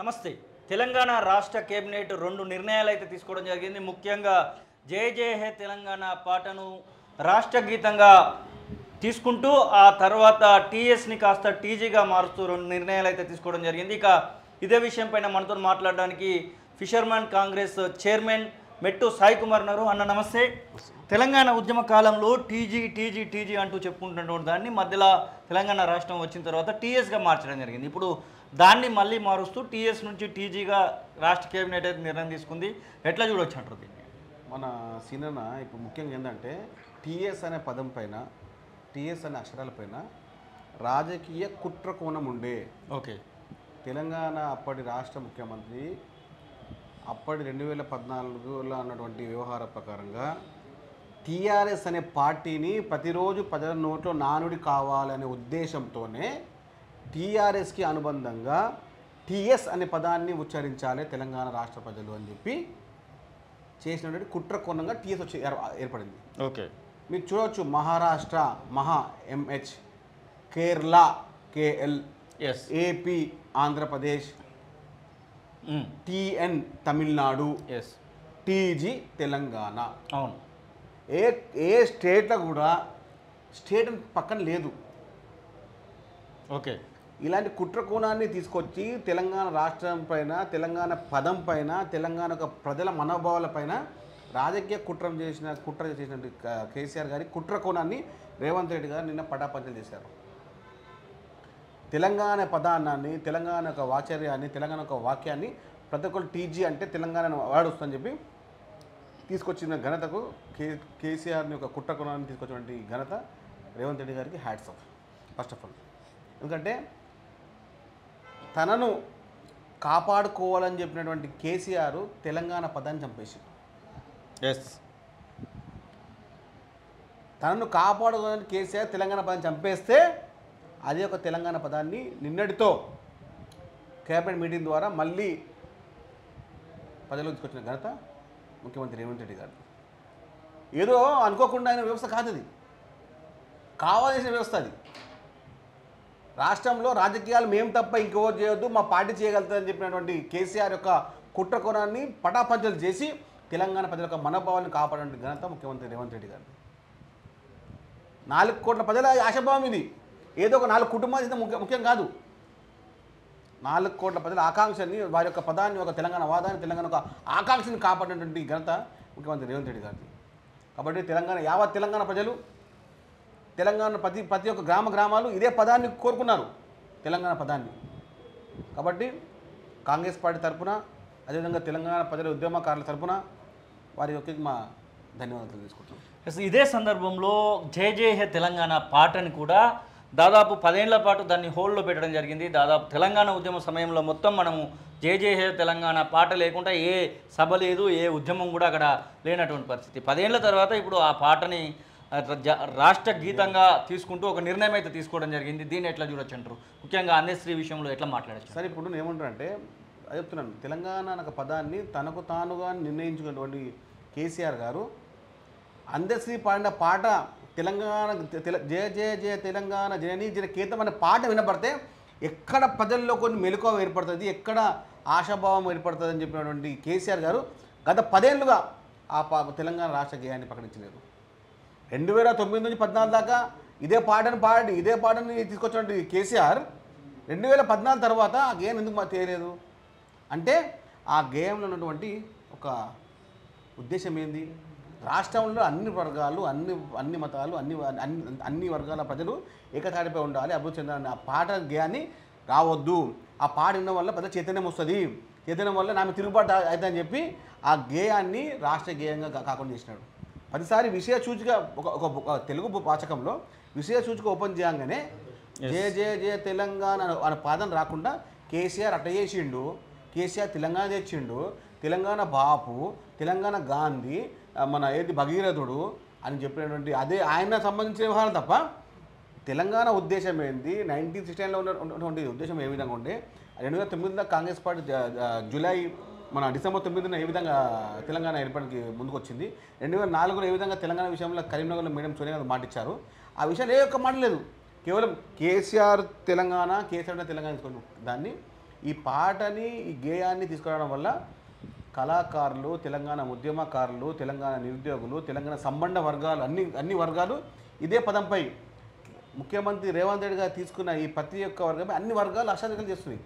నమస్తే. తెలంగాణ రాష్ట్ర కేబినెట్ 2 నిర్ణయాలు అయితే తీసుకోవడం జరిగింది. ముఖ్యంగా జై జై హే తెలంగాణ పాటను రాష్ట్ర గీతంగా తీసుకుంటూ ఆ తర్వాత టీఎస్ని కాస్త టీజీగా మారుస్తూ 2 నిర్ణయాలు అయితే తీసుకోవడం జరిగింది. ఇక ఇదే విషయం పైన మనతో మాట్లాడడానికి ఫిషర్మెన్ కాంగ్రెస్ చైర్మన్ మెట్టు సాయి కుమార్ ఉన్నారు. అన్న నమస్తే. తెలంగాణ ఉద్యమ కాలంలో టీజీ టీజీ టీజీ అంటూ చెప్పుకుంటున్నటువంటి దాన్ని మధ్యలో తెలంగాణ రాష్ట్రం వచ్చిన తర్వాత టీఎస్గా మార్చడం జరిగింది. ఇప్పుడు దాన్ని మళ్ళీ మారుస్తూ టీఎస్ నుంచి టీజీగా రాష్ట్ర కేబినెట్ అయితే నిర్ణయం తీసుకుంది. ఎట్లా చూడవచ్చు అంటారు దీన్ని? మన సీనన్న ఇప్పుడు ముఖ్యంగా ఏంటంటే టీఎస్ అనే పదం పైన, టీఎస్ అనే అక్షరాలపైన రాజకీయ కుట్ర కోణం ఉండే. ఓకే. తెలంగాణ అప్పటి రాష్ట్ర ముఖ్యమంత్రి అప్పటి 2014లో అన్నటువంటి వ్యవహార ప్రకారంగా టీఆర్ఎస్ అనే పార్టీని ప్రతిరోజు ప్రజల నోట్లో నానుడి కావాలనే ఉద్దేశంతోనే టీఆర్ఎస్కి అనుబంధంగా టీఎస్ అనే పదాన్ని ఉచ్చరించాలి తెలంగాణ రాష్ట్ర ప్రజలు అని చెప్పి చేసినటువంటి కుట్ర కోణంగా టీఎస్ వచ్చి ఏర్పడింది. ఓకే. మీరు చూడవచ్చు, Maharashtra Maha MH, Kerala KL, yes, AP Andhra Pradesh, TN Tamil Nadu, yes, TG Telangana. అవును. ఏ స్టేట్లో కూడా స్టేట్ పక్కన లేదు. ఓకే. ఇలాంటి కుట్ర కోణాన్ని తీసుకొచ్చి తెలంగాణ రాష్ట్రం పైన, తెలంగాణ పదం పైన, తెలంగాణ ప్రజల మనోభావాల పైన రాజకీయ కుట్ర చేసినటువంటి కేసీఆర్ గారి కుట్ర కోణాన్ని రేవంత్ రెడ్డి గారు నిన్న పటాపంచలు చేశారు. తెలంగాణ పదాన్నాన్ని, తెలంగాణ యొక్క వాచర్యాన్ని, తెలంగాణ యొక్క వాక్యాన్ని ప్రతి ఒక్కరు టీజీ అంటే తెలంగాణ వాడొస్తుందని చెప్పి తీసుకొచ్చిన ఘనతకు కేసీఆర్ని యొక్క కుట్ర కోణాన్ని తీసుకొచ్చినటువంటి ఘనత రేవంత్ రెడ్డి గారికి hats off first of all. ఎందుకంటే తనను కాపాడుకోవాలని చెప్పినటువంటి కేసీఆర్ తెలంగాణ పదాన్ని చంపేసి, ఎస్, తనను కాపాడుకోవాలని కేసీఆర్ తెలంగాణ పదాన్ని చంపేస్తే అదే ఒక తెలంగాణ పదాన్ని నిన్నటితో కేబినెట్ మీటింగ్ ద్వారా మళ్ళీ ప్రజలకు తీసుకొచ్చిన ఘనత ముఖ్యమంత్రి రేవంత్ రెడ్డి గారు. ఏదో అనుకోకుండా అయిన వ్యవస్థ కాదు, అది కావాల్సిన వ్యవస్థ. అది రాష్ట్రంలో రాజకీయాలు మేము తప్ప ఇంకెవరు చేయొద్దు, మా పార్టీ చేయగలుగుతుందని చెప్పినటువంటి కేసీఆర్ యొక్క కుట్ర కోణాన్ని పటాపంచలు చేసి తెలంగాణ ప్రజల యొక్క మనోభావాన్ని కాపాడే ఘనత ముఖ్యమంత్రి రేవంత్ రెడ్డి గారు. 4 కోట్ల ప్రజల ఆశాభావం ఇది. ఏదో ఒక 4 కుటుంబాలు ముఖ్యం కాదు. 4 కోట్ల ప్రజల ఆకాంక్షని, వారి యొక్క పదాన్ని, ఒక తెలంగాణ వాదాన్ని, తెలంగాణ ఒక ఆకాంక్షని కాపాడినటువంటి ఘనత ముఖ్యమంత్రి రేవంత్ రెడ్డి గారిది. కాబట్టి యావత్ తెలంగాణ ప్రజలు, తెలంగాణ ప్రతి ఒక్క గ్రామాలు ఇదే పదాన్ని కోరుకున్నారు, తెలంగాణ పదాన్ని. కాబట్టి కాంగ్రెస్ పార్టీ తరఫున, అదేవిధంగా తెలంగాణ ప్రజల ఉద్యమకారుల తరఫున వారి యొక్క మా ధన్యవాదాలు తీసుకుంటున్నాం. ఇదే సందర్భంలో జై జై హే తెలంగాణ పాటని కూడా దాదాపు 10 ఏళ్ల పాటు దాన్ని హోల్డ్లో పెట్టడం జరిగింది. దాదాపు తెలంగాణ ఉద్యమ సమయంలో మొత్తం మనము జై జై హే తెలంగాణ పాట లేకుండా ఏ సభ లేదు, ఏ ఉద్యమం కూడా అక్కడ లేనటువంటి పరిస్థితి. 10 ఏళ్ల తర్వాత ఇప్పుడు ఆ పాటని రాష్ట్ర గీతంగా తీసుకుంటూ ఒక నిర్ణయం అయితే తీసుకోవడం జరిగింది. దీన్ని ఎట్లా చూడొచ్చు అంటారు? ముఖ్యంగా అందశ్రీ విషయంలో ఎట్లా మాట్లాడచ్చు? సరే, ఇప్పుడు నేను ఏమంటానంటే చెప్తున్నాను, తెలంగాణ అనే పదాన్ని తనకు తానుగా నిర్ణయించుకున్నటువంటి కేసీఆర్ గారు అందశ్రీ పాడిన పాట తెలంగాణ జయ జయ జయ తెలంగాణ జననీ జన కేతం అనే పాట వినపడితే ఎక్కడ ప్రజల్లో కొన్ని మెలకువ ఏర్పడుతుంది, ఎక్కడ ఆశాభావం ఏర్పడుతుంది అని చెప్పినటువంటి కేసీఆర్ గారు గత 10 ఏళ్ళుగా ఆ తెలంగాణ రాష్ట్ర గేయాన్ని ప్రకటించలేదు. 2009 నుంచి 14 దాకా ఇదే పాటని తీసుకొచ్చినటువంటి కేసీఆర్ 2014 తర్వాత ఆ గేయం ఎందుకు చేయలేదు అంటే ఆ గేయంలో ఉన్నటువంటి ఒక ఉద్దేశం ఏంది? రాష్ట్రంలో అన్ని వర్గాలు, అన్ని మతాలు, అన్ని వర్గాల ప్రజలు ఏకతాటిపై ఉండాలి, అభివృద్ధి చెందాలని. ఆ పాట గేయాన్ని రావద్దు, ఆ పాట వినడం వల్ల పెద్ద చైతన్యం వస్తుంది, చైతన్యం వల్ల నాకు తిరుగుబాటు అవుతుందని చెప్పి ఆ గేయాన్ని రాష్ట్ర గేయంగా కాకుండా చేసినాడు. 10 సారి విషయ సూచిక ఒక తెలుగు వాచకంలో విషయ సూచిక ఓపెన్ చేయగానే జయ జయ జయ తెలంగాణ అనే పాదం రాకుండా కేసీఆర్ అట్ట చేసిండు. కేసీఆర్ తెలంగాణ తెచ్చిండు, తెలంగాణ బాపు, తెలంగాణ గాంధీ, మన భగీరథుడు అని చెప్పినటువంటి అదే ఆయన సంబంధించిన వ్యవహారం తప్ప తెలంగాణ ఉద్దేశం ఏంది, 1969లో ఉన్నటువంటి ఉద్దేశం ఏ విధంగా ఉండే, 2009 కాంగ్రెస్ పార్టీ డిసెంబర్ 9న ఏ విధంగా తెలంగాణ ఏర్పడానికి ముందుకు వచ్చింది, 2004లో ఏ విధంగా తెలంగాణ విషయంలో కరీంనగర్లో మేడం సోనియా గాంధీ మాట ఇచ్చారు, ఆ విషయాలు ఏ ఒక్క మాట లేదు. కేవలం కేసీఆర్ తెలంగాణ తీసుకుంటూ దాన్ని ఈ పాటని ఈ గేయాన్ని తీసుకురావడం వల్ల కళాకారులు, తెలంగాణ ఉద్యమకారులు, తెలంగాణ నిరుద్యోగులు, తెలంగాణ సంబంధ వర్గాలు అన్ని వర్గాలు ఇదే పదంపై ముఖ్యమంత్రి రేవంత్ రెడ్డి గారు తీసుకున్న ఈ ప్రతి ఒక్క వర్గమే అన్ని వర్గాలు ఆశాదికలు చేస్తున్నాయి.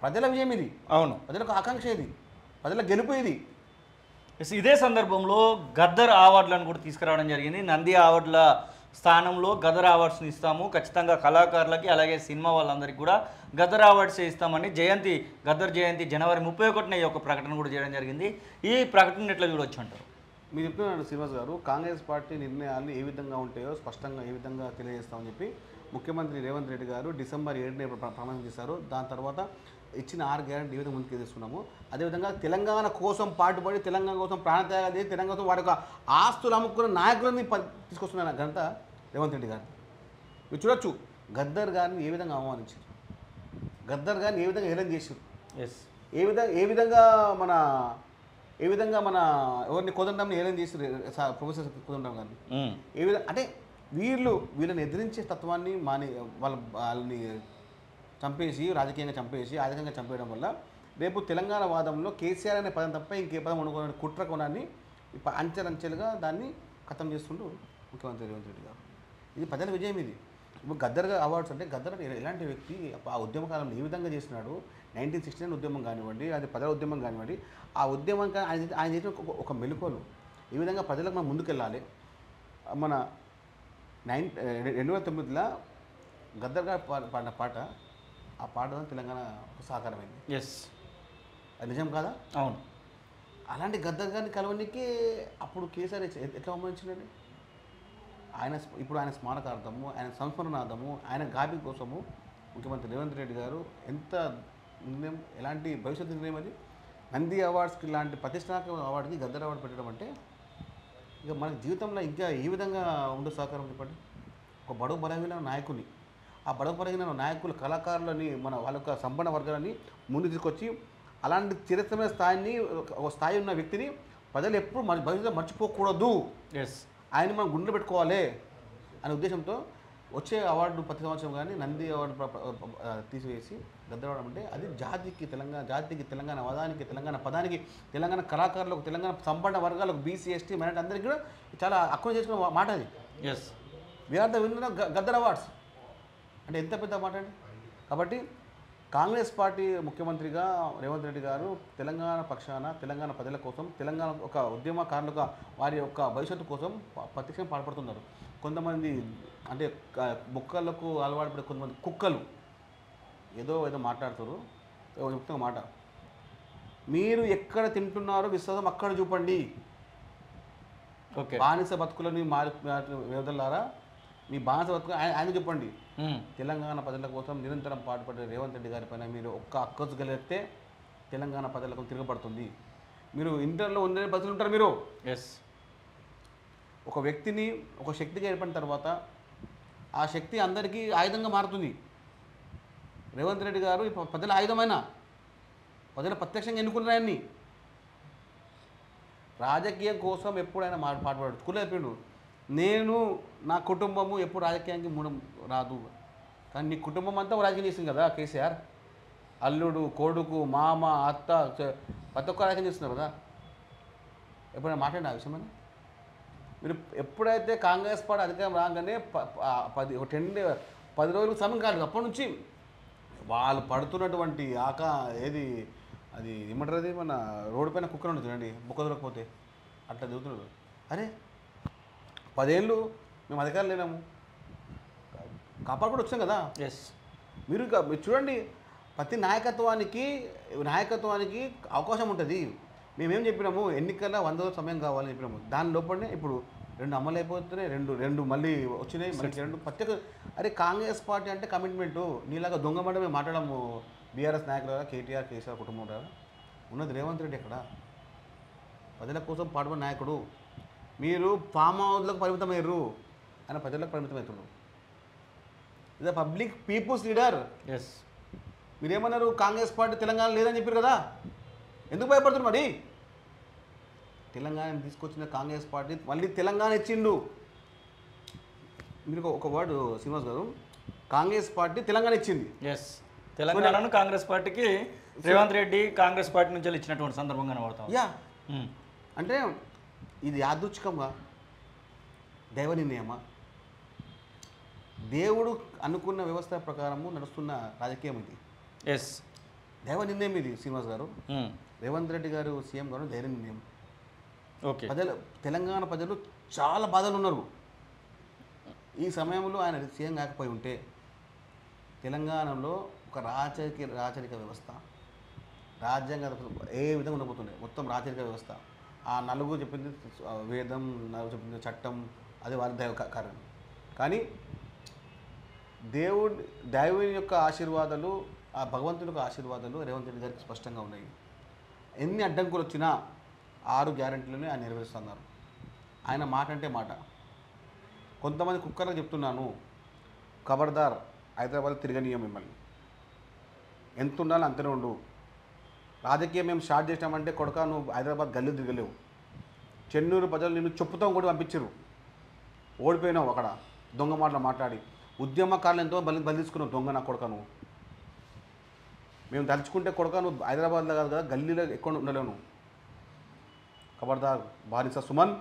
ప్రజల విజయం ఇది, అవును, ప్రజలకు ఆకాంక్ష ఇది, ప్రజల గెలుపు ఇది. ఇదే సందర్భంలో గద్దర్ అవార్డులను కూడా తీసుకురావడం జరిగింది. నంది అవార్డుల స్థానంలో గదర్ అవార్డ్స్ని ఇస్తాము, ఖచ్చితంగా కళాకారులకి అలాగే సినిమా వాళ్ళందరికీ కూడా గదర్ అవార్డ్స్ ఇస్తామని గద్దర్ జయంతి జనవరి 31న ఈ యొక్క ప్రకటన కూడా చేయడం జరిగింది. ఈ ప్రకటన ఎట్లా చూడొచ్చు అంటారు? మీరు చెప్తున్నాడు శ్రీనివాస్ గారు, కాంగ్రెస్ పార్టీ నిర్ణయాలు ఏ విధంగా ఉంటాయో స్పష్టంగా ఏ విధంగా తెలియజేస్తామని చెప్పి ముఖ్యమంత్రి రేవంత్ రెడ్డి గారు డిసెంబర్ 7న ప్రమాణం చేశారు. దాని తర్వాత ఇచ్చిన 6 గ్యారెంటీ ఏ విధంగా ముందుకు తీసుకున్నాము. అదేవిధంగా తెలంగాణ కోసం పాటుపడి, తెలంగాణ కోసం ప్రాణత్యాగాలు చేసి, తెలంగాణ కోసం వారి యొక్క ఆస్తులు అమ్ముకున్న నాయకులని తీసుకొస్తున్న ఘనత రేవంత్ రెడ్డి గారు. మీరు చూడొచ్చు గద్దర్ గారిని ఏ విధంగా అవమానించారు, గద్దర్ గారిని ఏ విధంగా హేళన చేశారు, ఏ విధంగా మన ఎవరిని కోదండంని హేళన చేశారు, ప్రొఫెసర్ కోదండం గారిని ఏ విధంగా అంటే వీళ్ళని ఎదిరించే తత్వాన్ని వాళ్ళని చంపేసి, రాజకీయంగా చంపేసి, ఆర్థికంగా చంపేయడం వల్ల రేపు తెలంగాణ వాదంలో కేసీఆర్ అనే పదం తప్ప ఇంకే పదం వండుకోవాలని కుట్ర కోణాన్ని అంచెలంచెలుగా దాన్ని ఖతం చేస్తుంటూ ముఖ్యమంత్రి రేవంత్ రెడ్డి గారు. ఇది ప్రజల విజయం. ఇది ఇప్పుడు గద్దర్ అవార్డ్స్ అంటే గద్దర్ ఎలాంటి వ్యక్తి, ఆ ఉద్యమకాలంలో ఏ విధంగా చేసినాడు, 1969 ఉద్యమం కానివ్వండి, అది ప్రజల ఉద్యమం కానివ్వండి, ఆ ఉద్యమం ఆయన చేసిన ఒక మెలకువలు ఈ విధంగా ప్రజలకు మనం ముందుకెళ్ళాలి. మన 2009లో గద్దర్ గారు పాడిన పాట, ఆ పాట తెలంగాణ సహకారమైంది. అది నిజం కాదా? అవును. అలాంటి గద్దర్ గారిని కలవడానికి అప్పుడు కేసీఆర్ ఎట్లా అవమానించినాడు? ఇప్పుడు ఆయన స్మారకార్థము, ఆయన సంస్మరణార్థము, ఆయన గాబి కోసము ముఖ్యమంత్రి రేవంత్ రెడ్డి గారు ఎంత నిర్ణయం, ఎలాంటి భవిష్యత్తు నిర్ణయం అది. నంది అవార్డ్స్కి ఇలాంటి ప్రతిష్టాత్మక అవార్డుకి గద్దర్ అవార్డు పెట్టడం అంటే ఇక మన జీవితంలో ఇంకా ఏ విధంగా ఉండే సహకారం చెప్పండి. ఒక బడుగు బలహీన నాయకుని, ఆ బడుగు బలహీన నాయకులు, కళాకారులని, వాళ్ళ యొక్క సంపన్న వర్గాలని ముందు తీసుకొచ్చి అలాంటి చరిత్రమైన స్థాయిని, ఒక స్థాయి ఉన్న వ్యక్తిని ప్రజలు ఎప్పుడు భవిష్యత్తులో మర్చిపోకూడదు, ఆయన మనం గుండెలు పెట్టుకోవాలి అనే ఉద్దేశంతో వచ్చే అవార్డు ప్రతి సంవత్సరం కానీ నంది అవార్డు తీసివేసి గద్దర్ అవార్డు అంటే అది జాతికి, తెలంగాణ వాదానికి, తెలంగాణ పదానికి, తెలంగాణ కళాకారులకు, తెలంగాణ సంపన్న వర్గాలకు, బీసీ ఎస్టీ మైనారిటీ అందరికీ కూడా చాలా అక్కువ చేసుకున్న మాట అది. We are the winner of Gaddar awards అంటే ఎంత పెద్ద మాట అండి. కాబట్టి కాంగ్రెస్ పార్టీ ముఖ్యమంత్రిగా రేవంత్ రెడ్డి గారు తెలంగాణ పక్షాన, తెలంగాణ ప్రజల కోసం, తెలంగాణ ఒక ఉద్యమకారులుగా వారి యొక్క భవిష్యత్తు కోసం ప్రత్యక్షం పాటుపడుతున్నారు. కొంతమంది అంటే మొక్కలకు అలవాటు పడే కొంతమంది కుక్కలు ఏదో మాట్లాడుతారు. చెప్తున్న మాట, మీరు ఎక్కడ తింటున్నారో విశ్వాసం అక్కడ చూపండి. బానిస బతుకులని వేదలారా, మీ బానిస బతుకు ఆయన చెప్పండి. తెలంగాణ ప్రజల కోసం నిరంతరం పాటుపడే రేవంత్ రెడ్డి గారి పైన మీరు ఒక్క అక్కసు కలిగితే తెలంగాణ ప్రజలకు తిరగబడుతుంది. మీరు ఇంటర్లో ఉండే బతులు ఉంటారు. మీరు ఒక వ్యక్తిని ఒక శక్తిగా ఏర్పడిన తర్వాత ఆ శక్తి అందరికీ ఆయుధంగా మారుతుంది. రేవంత్ రెడ్డి గారు ప్రజల ఆయుధమైన, ప్రజల ప్రత్యక్షంగా ఎన్నుకున్న ఆయన్ని రాజకీయం కోసం ఎప్పుడైనా పాటుపడాడు. స్కూల్లో చెప్పిండు, నేను నా కుటుంబము ఎప్పుడు రాజకీయానికి మూడం రాదు, కానీ నీ కుటుంబం అంతా రాజకీయం చేసింది కదా కేసీఆర్. అల్లుడు, కొడుకు, మామ, అత్త ప్రతి ఒక్క రాజకీయం చేస్తున్నారు కదా. ఎప్పుడైనా మాట్లాడిన ఆ విషయమని? మీరు ఎప్పుడైతే కాంగ్రెస్ పార్టీ అధికారం రాగానే 10 రోజులకు సమయం కాదు, అప్పటి నుంచి వాళ్ళు పడుతున్నటువంటి అది ఏమంటారు, అది మన రోడ్డు పైన కుక్కలు ఉంటుంది చూడండి, బుక్క దొరకపోతే అట్లా దిగుతున్నారు. అరే 10 ఏళ్ళు మేము అధికారం లేనాము, కాపాడుకుంటూ వచ్చాం కదా. మీరు చూడండి, ప్రతి నాయకత్వానికి అవకాశం ఉంటుంది. మేమేం చెప్పినాము, ఎన్నికల 100 రోజుల సమయం కావాలని చెప్పినాము. దాని లోపలనే ఇప్పుడు 2 అమలు అయిపోతున్నాయి, రెండు మళ్ళీ వచ్చినాయి, మనకి 2 ప్రత్యేక. అరే కాంగ్రెస్ పార్టీ అంటే కమిట్మెంటు. నీలాగా దొంగమంటే మేము మాట్లాడము. బీఆర్ఎస్ నాయకులు కేటీఆర్, కేసీఆర్ కుటుంబం ఉన్నది రేవంత్ రెడ్డి ఎక్కడ? ప్రజల కోసం పాటుపడిన నాయకుడు. మీరు ఫామ్ హౌస్లకు పరిమితమయ్యారు, ఆయన ప్రజలకు పరిమితమవుతున్నారు. ఇదే పబ్లిక్ పీపుల్స్ లీడర్. మీరేమన్నారు, కాంగ్రెస్ పార్టీ తెలంగాణ లేదని చెప్పారు కదా, ఎందుకు భయపడుతున్నారు? మరి తెలంగాణ తీసుకొచ్చిన కాంగ్రెస్ పార్టీ మళ్ళీ తెలంగాణ ఇచ్చిండు. మీరు ఒక వర్డ్ శ్రీనివాస్ గారు, కాంగ్రెస్ పార్టీ తెలంగాణ ఇచ్చింది. తెలంగాణను కాంగ్రెస్ పార్టీకి రేవంత్ రెడ్డి కాంగ్రెస్ పార్టీ నుంచి ఇచ్చినటువంటి సందర్భంగా కనబడతాం. యా అంటే ఇది యాదృచ్ఛికంగా దైవ నిర్ణయమా, దేవుడు అనుకున్న వ్యవస్థ ప్రకారము నడుస్తున్న రాజకీయం ఇది. ఎస్, దైవ నిర్ణయం ఇది. శ్రీనివాస్ గారు, రేవంత్ రెడ్డి గారు సీఎం గారు ధైర్య నిర్ణయం. ఓకే, తెలంగాణ ప్రజలు చాలా బాధలు ఉన్నారు. ఈ సమయంలో ఆయన సీఎం కాకపోయి ఉంటే తెలంగాణలో ఒక రాచరిక వ్యవస్థ, రాజ్యాంగ ఏ విధంగా ఉండబోతుండే, మొత్తం రాచరిక వ్యవస్థ. ఆ నలుగురు చెప్పింది వేదం, నలుగురు చెప్పింది చట్టం, అది వారి దైవ కార్యం. కానీ దేవుని యొక్క ఆశీర్వాదాలు, ఆ భగవంతుని యొక్క ఆశీర్వాదాలు రేవంత్ రెడ్డి గారికి స్పష్టంగా ఉన్నాయి. ఎన్ని అడ్డంకులు వచ్చినా 6 గ్యారెంటీలని ఆయన నెరవేరుస్తున్నారు. ఆయన మాట అంటే మాట. కొంతమంది కుక్కర్లకు చెప్తున్నాను, ఖబర్దార్ హైదరాబాద్ తిరగనీయం మిమ్మల్ని, ఎంత ఉండాలో అంతనే ఉండు. రాజకీయం మేము స్టార్ట్ చేసినామంటే కొడక నువ్వు హైదరాబాద్ గల్లీ తిరగలేవు. చెన్నూరు ప్రజలు నిన్ను చెప్పుతాం కూడా పంపించరు. ఓడిపోయినావు అక్కడ దొంగ మాటలు మాట్లాడి. ఉద్యమకారులు ఎంతో బలి తీసుకున్నావు దొంగ నా కొడక నువ్వు. మేము తలుచుకుంటే కొడక నువ్వు హైదరాబాద్లో కాదు కదా గల్లీలో ఎక్కువ ఉండలేవు నువ్వు. ఖబర్దార్ బానిస సుమన్,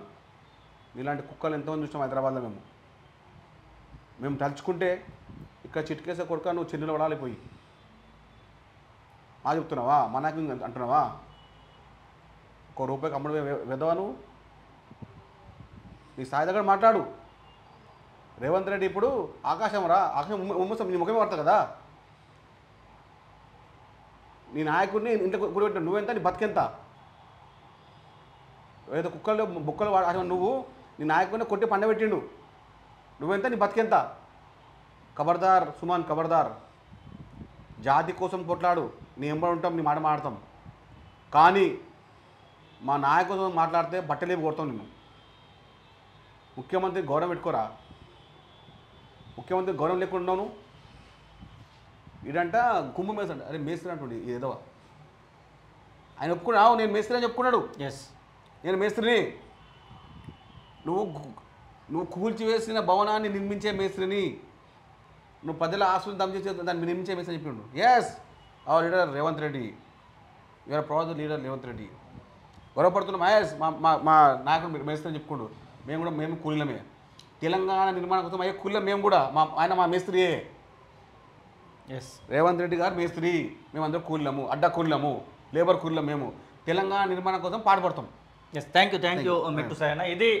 ఇలాంటి కుక్కలు ఎంతోమంది చూసినాం హైదరాబాద్లో. మేము తలుచుకుంటే ఇక్కడ చిట్కేసే కొడక నువ్వు చెన్నూలో పడాలిపోయి మా చెప్తున్నావా, మా నాకు అంటున్నావా? ₹1 అమ్మడు వెదవా నువ్వు? నీ స్థాయి దగ్గర మాట్లాడు. రేవంత్ రెడ్డి ఇప్పుడు ఆకాశం రా, ఆకాశం ఉమ్మసం నీ ముఖమే పడతా కదా. నీ నాయకుడిని ఇంట్లో కూడబెట్టిన నువ్వెంత, నీ బతికెంత? ఏదో కుక్కలు బుక్కలు వాడు నువ్వు నీ నాయకుడిని కొట్టి పండబెట్టిండు. నువ్వెంత, నీ బతికెంత? ఖబర్దార్ సుమన్, ఖబర్దార్. జాతి కోసం కొట్లాడు, నీ ఎంబడి ఉంటాం, నీ మాట మాట్లాడతాం. కానీ మా నాయకుడు మాట్లాడితే బట్టలేవి కొడతాం నిన్ను. ముఖ్యమంత్రి గౌరవం పెట్టుకోరా. ముఖ్యమంత్రి గౌరవం లేకుండా ఉన్నావు. ఇదంట కుంభ మేస్త్రి అంట. అరే మేస్త్రి అంటుండే ఏదో ఆయన ఒప్పుకున్నావు. నేను మేస్త్రి అని చెప్పుకున్నాడు. ఎస్, నేను మేస్త్రిని. నువ్వు కూల్చివేసిన భవనాన్ని నిర్మించే మేస్త్రిని, నువ్వు ప్రజల ఆస్తులు దమ్ చేసే దాన్ని నిర్మించే మేస్త్రి చెప్పిండు. Yes, our leader Revanth Reddy, you're proud leader Revanth Reddy. గొడవపడుతున్నాం. ఎస్, మా నాయకుడు మేస్త్రి అని చెప్పుకోండు. మేము కూలీలమే. తెలంగాణ నిర్మాణం కోసం అయ్యే కూలీలం మేము కూడా. ఆయన మా మేస్త్రియే. ఎస్, రేవంత్ రెడ్డి గారు మేస్త్రి, మేమందరం కూలీలము, అడ్డ కూలీలము, లేబర్ కూలీలం. మేము తెలంగాణ నిర్మాణం కోసం పాటుపడతాం. ఎస్, థ్యాంక్ యూ మెట్టు సాయన. ఇది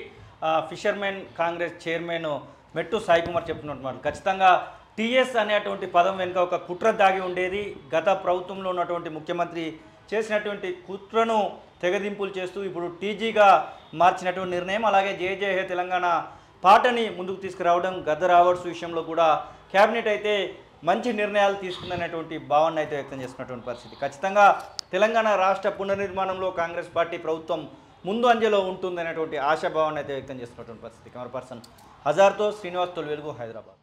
ఫిషర్మెన్ కాంగ్రెస్ చైర్మన్ మెట్టు సాయి కుమార్ చెప్తున్నట్టు మాట. ఖచ్చితంగా టీఎస్ అనేటువంటి పదం వెనుక ఒక కుట్ర దాగి ఉండేది. గత ప్రభుత్వంలో ఉన్నటువంటి ముఖ్యమంత్రి చేసినటువంటి కుట్రను తెగదింపులు చేస్తూ ఇప్పుడు టీజీగా మార్చినటువంటి నిర్ణయం, అలాగే జేజేహే తెలంగాణ పాటని ముందుకు తీసుకురావడం, గద్దర్ అవార్డ్స్ విషయంలో కూడా క్యాబినెట్ అయితే మంచి నిర్ణయాలు తీసుకుందనేటువంటి భావన అయితే వ్యక్తం చేస్తున్నటువంటి పరిస్థితి. ఖచ్చితంగా తెలంగాణ రాష్ట్ర పునర్నిర్మాణంలో కాంగ్రెస్ పార్టీ ప్రభుత్వం ముందు అంజలో ఉంటుందనేటువంటి ఆశాభావాన్ని అయితే వ్యక్తం చేస్తున్నటువంటి పరిస్థితి. కెమెరా పర్సన్ హజార్తో శ్రీనివాస్ తొలివెలుగు, హైదరాబాద్.